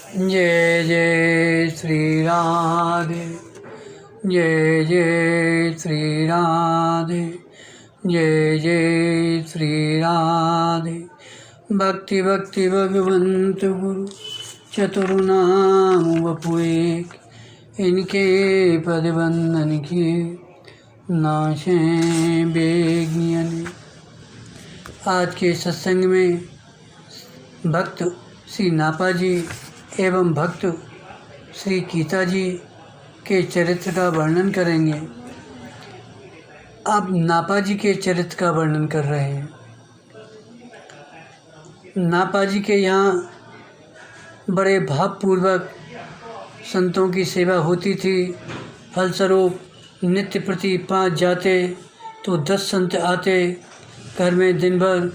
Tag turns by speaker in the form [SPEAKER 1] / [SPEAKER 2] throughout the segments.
[SPEAKER 1] जय जय श्री राधे, जय जय श्री राधे, जय जय श्री राधे। भक्ति भक्ति भगवंत गुरु चतुर्नाम वपु एक, इनके पद बंधन किए नाशे बेग्नियन। आज के सत्संग में भक्त श्री नापा जी एवं भक्त श्री गीता जी के चरित्र का वर्णन करेंगे। अब नापा जी के चरित्र का वर्णन कर रहे हैं। नापा जी के यहाँ बड़े भावपूर्वक संतों की सेवा होती थी। फलस्वरूप नित्य प्रति 5 जाते तो 10 संत आते। घर में दिन भर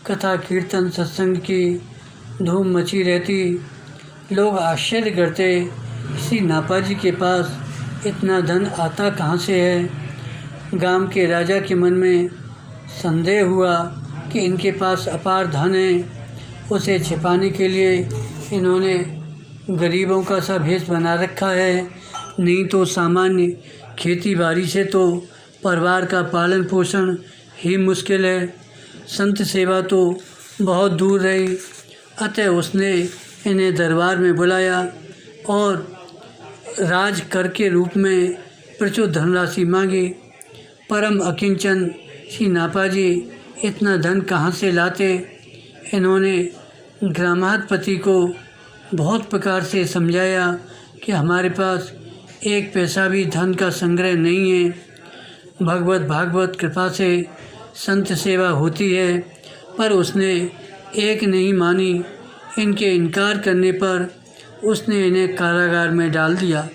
[SPEAKER 1] कथा कीर्तन सत्संग की धूम मची रहती। लोग आश्चर्य करते, श्री नापा जी के पास इतना धन आता कहाँ से है। गांव के राजा के मन में संदेह हुआ कि इनके पास अपार धन है। उसे छिपाने के लिए इन्होंने गरीबों का सा भेष बना रखा है। नहीं तो सामान्य खेती बाड़ी से तो परिवार का पालन पोषण ही मुश्किल है। संत सेवा तो बहुत दूर रही। अतः उसने इन्हें दरबार में बुलाया और राज कर के रूप में प्रचुर धनराशि मांगी। परम अकिंचन श्री नापा जी इतना धन कहाँ से लाते। इन्होंने ग्रामाधिपति को बहुत प्रकार से समझाया कि हमारे पास 1 पैसा भी धन का संग्रह नहीं है। भागवत कृपा से संत सेवा होती है, पर उसने एक नहीं मानी। इनके इनकार करने पर उसने इन्हें कारागार में डाल दिया।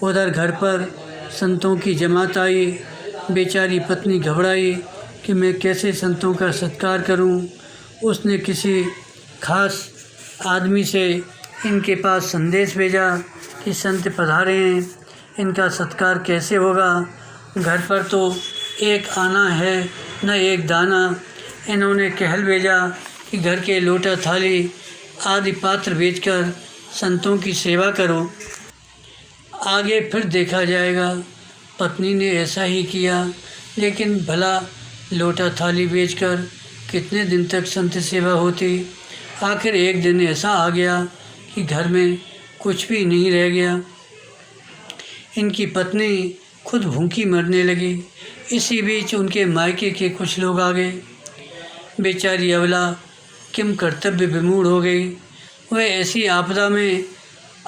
[SPEAKER 1] उधर घर पर संतों की जमात आई। बेचारी पत्नी घबराई कि मैं कैसे संतों का सत्कार करूं। उसने किसी खास आदमी से इनके पास संदेश भेजा कि संत पधारे हैं, इनका सत्कार कैसे होगा। घर पर तो एक आना है न एक दाना। इन्होंने कहल भेजा कि घर के लोटा थाली आदि पात्र बेचकर संतों की सेवा करो, आगे फिर देखा जाएगा। पत्नी ने ऐसा ही किया, लेकिन भला लोटा थाली बेचकर कितने दिन तक संत सेवा होती। आखिर एक दिन ऐसा आ गया कि घर में कुछ भी नहीं रह गया। इनकी पत्नी खुद भूखी मरने लगी। इसी बीच उनके मायके के कुछ लोग आ गए। बेचारी अबला किम कर्तव्य विमूढ़ हो गई। वह ऐसी आपदा में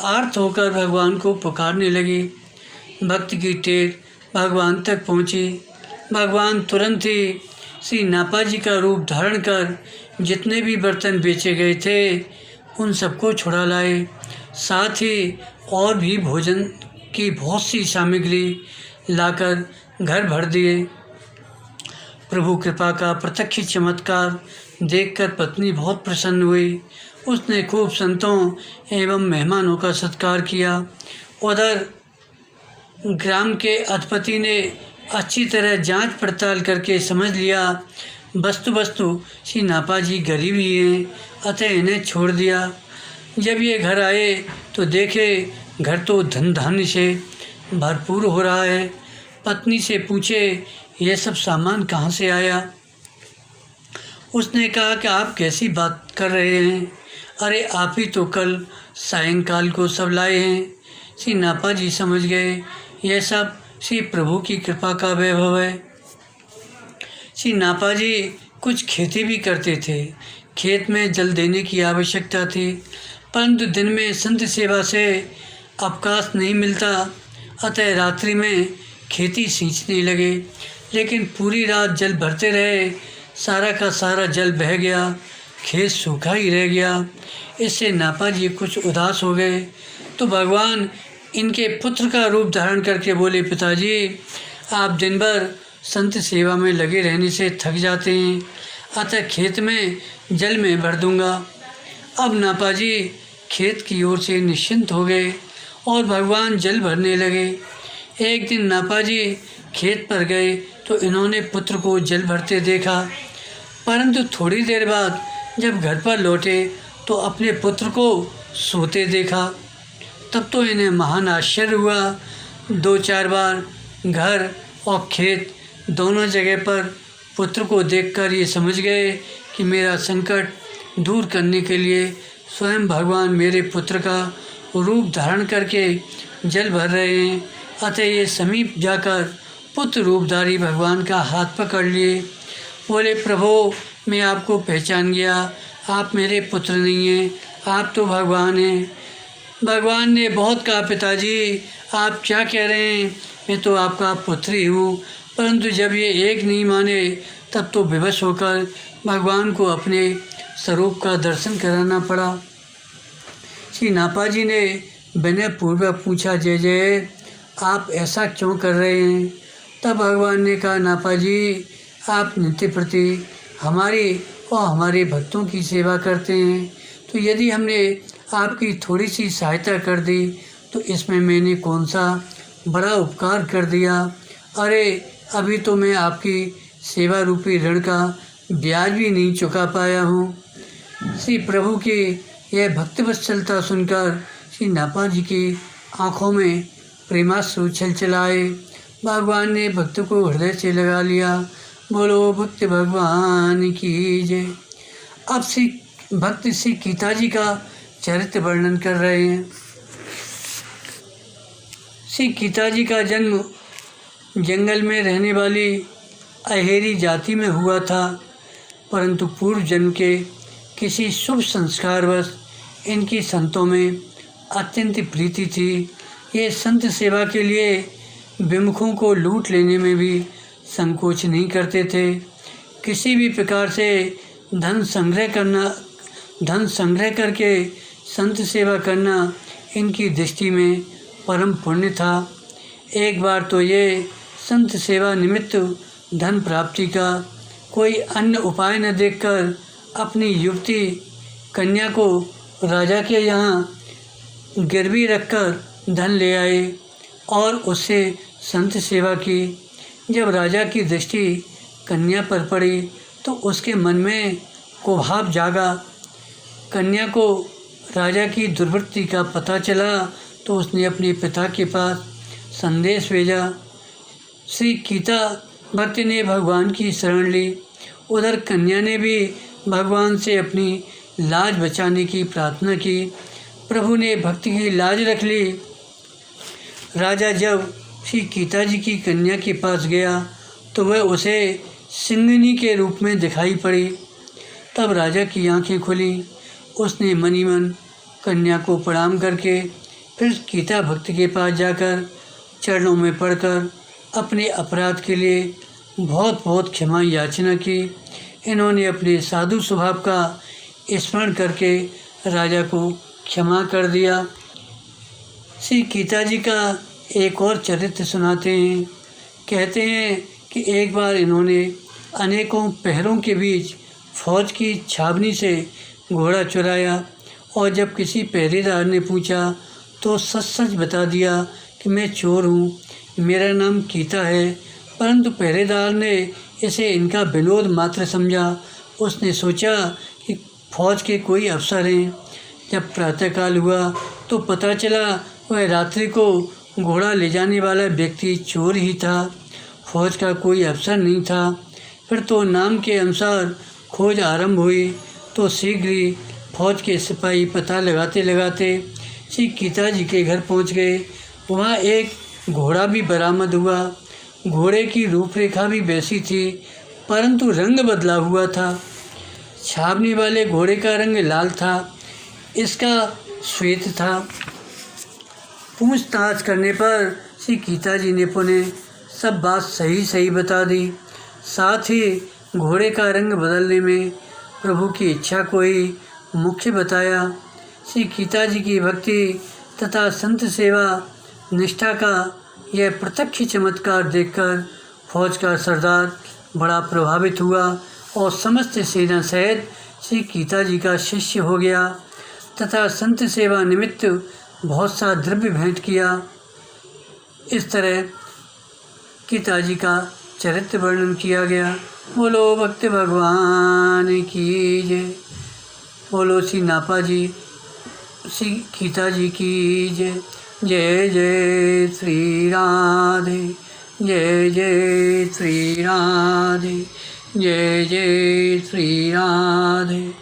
[SPEAKER 1] आर्त होकर भगवान को पुकारने लगी। भक्त की टेक भगवान तक पहुंची। भगवान तुरंत ही श्री नापा जी का रूप धारण कर जितने भी बर्तन बेचे गए थे उन सबको छुड़ा लाए। साथ ही और भी भोजन की बहुत सी सामग्री लाकर घर भर दिए। प्रभु कृपा का प्रत्यक्ष चमत्कार देखकर पत्नी बहुत प्रसन्न हुई। उसने खूब संतों एवं मेहमानों का सत्कार किया। उधर ग्राम के अधिपति ने अच्छी तरह जांच पड़ताल करके समझ लिया वस्तु श्री नापा जी गरीब ही हैं, अतः इन्हें छोड़ दिया। जब ये घर आए तो देखे घर तो धन धान्य से भरपूर हो रहा है। पत्नी से पूछे ये सब सामान कहाँ से आया। उसने कहा कि आप कैसी बात कर रहे हैं, अरे आप ही तो कल सायंकाल को सब लाए हैं। श्री नापा जी समझ गए यह सब श्री प्रभु की कृपा का वैभव है। श्री नापा जी कुछ खेती भी करते थे। खेत में जल देने की आवश्यकता थी, परंतु दिन में संत सेवा से अवकाश नहीं मिलता। अतः रात्रि में खेती सींचने लगे, लेकिन पूरी रात जल भरते रहे। सारा का सारा जल बह गया, खेत सूखा ही रह गया। इससे नापा जी कुछ उदास हो गए। तो भगवान इनके पुत्र का रूप धारण करके बोले, पिताजी आप दिन भर संत सेवा में लगे रहने से थक जाते हैं, अतः खेत में जल में भर दूंगा। अब नापा जी खेत की ओर से निश्चिंत हो गए और भगवान जल भरने लगे। एक दिन नापा जी खेत पर गए तो इन्होंने पुत्र को जल भरते देखा, परंतु थोड़ी देर बाद जब घर पर लौटे तो अपने पुत्र को सोते देखा। तब तो इन्हें महान आश्चर्य हुआ। 2-4 बार घर और खेत दोनों जगह पर पुत्र को देखकर ये समझ गए कि मेरा संकट दूर करने के लिए स्वयं भगवान मेरे पुत्र का रूप धारण करके जल भर रहे हैं। अतः ये समीप जाकर पुत्र रूपधारी भगवान का हाथ पकड़ लिए। बोले, प्रभु मैं आपको पहचान गया, आप मेरे पुत्र नहीं हैं, आप तो भगवान हैं। भगवान ने बहुत कहा, पिताजी आप क्या कह रहे हैं, मैं तो आपका पुत्र ही हूँ। परंतु जब ये एक नहीं माने तब तो विवश होकर भगवान को अपने स्वरूप का दर्शन कराना पड़ा। श्री नापा जी ने विनयपूर्वक पूछा, जय जय आप ऐसा क्यों कर रहे हैं? तब भगवान ने कहा, नापा जी आप नित्य प्रति हमारी और हमारे भक्तों की सेवा करते हैं, तो यदि हमने आपकी थोड़ी सी सहायता कर दी तो इसमें मैंने कौन सा बड़ा उपकार कर दिया। अरे अभी तो मैं आपकी सेवा रूपी ऋण का ब्याज भी नहीं चुका पाया हूँ। श्री प्रभु की यह भक्तवत्सलता सुनकर श्री नापा जी की आँखों में प्रेमाश्रु छलछलाए। भगवान ने भक्त को हृदय से लगा लिया। बोलो भक्त भगवान की जय। अब श्री भक्त श्री गीता जी का चरित्र वर्णन कर रहे हैं। श्री गीता जी का जन्म जंगल में रहने वाली अहेरी जाति में हुआ था, परंतु पूर्व जन्म के किसी शुभ संस्कारवश इनकी संतों में अत्यंत प्रीति थी। ये संत सेवा के लिए विमुखों को लूट लेने में भी संकोच नहीं करते थे। किसी भी प्रकार से धन संग्रह करके संत सेवा करना इनकी दृष्टि में परम पुण्य था। एक बार तो ये संत सेवा निमित्त धन प्राप्ति का कोई अन्य उपाय न देखकर अपनी युवती कन्या को राजा के यहाँ गिरवी रखकर धन ले आए और उससे संत सेवा की। जब राजा की दृष्टि कन्या पर पड़ी तो उसके मन में कोभाव जागा। कन्या को राजा की दुर्वृत्ति का पता चला तो उसने अपने पिता के पास संदेश भेजा। श्री गीता भक्त ने भगवान की शरण ली। उधर कन्या ने भी भगवान से अपनी लाज बचाने की प्रार्थना की। प्रभु ने भक्त की लाज रख ली। राजा जब श्री गीता जी की कन्या के पास गया तो वह उसे सिंगिनी के रूप में दिखाई पड़ी। तब राजा की आंखें खुली। उसने मनी मन कन्या को प्रणाम करके फिर गीता भक्त के पास जाकर चरणों में पड़कर अपने अपराध के लिए बहुत बहुत क्षमा याचना की। इन्होंने अपने साधु स्वभाव का स्मरण करके राजा को क्षमा कर दिया। श्री गीता जी का एक और चरित्र सुनाते हैं। कहते हैं कि एक बार इन्होंने अनेकों पहरों के बीच फौज की छावनी से घोड़ा चुराया और जब किसी पहरेदार ने पूछा तो सच सच बता दिया कि मैं चोर हूँ, मेरा नाम गीता है। परंतु पहरेदार ने इसे इनका विनोद मात्र समझा। उसने सोचा कि फौज के कोई अफसर हैं। जब प्रातःकाल हुआ तो पता चला वह रात्रि को घोड़ा ले जाने वाला व्यक्ति चोर ही था, फौज का कोई अफसर नहीं था। फिर तो नाम के अनुसार खोज आरंभ हुई तो शीघ्र ही फौज के सिपाही पता लगाते लगाते श्री गीता जी के घर पहुंच गए। वहाँ एक घोड़ा भी बरामद हुआ। घोड़े की रूपरेखा भी वैसी थी परंतु रंग बदला हुआ था। छावनी वाले घोड़े का रंग लाल था, इसका श्वेत था। पूछताछ करने पर श्री गीता जी ने पुनः सब बात सही सही बता दी। साथ ही घोड़े का रंग बदलने में प्रभु की इच्छा को ही मुख्य बताया। श्री गीता जी की भक्ति तथा संत सेवा निष्ठा का यह प्रत्यक्ष चमत्कार देखकर फौज का सरदार बड़ा प्रभावित हुआ और समस्त सेना सहित श्री गीता जी का शिष्य हो गया तथा संत सेवा निमित्त बहुत सा द्रव्य भेंट किया। इस तरह गीता जी का चरित्र वर्णन किया गया। बोलो भक्त भगवान की जय। बोलो श्री नापा जी श्री गीता जी की जय। जय जय श्री राधे, जय जय श्री राधे, जय जय श्री राधे।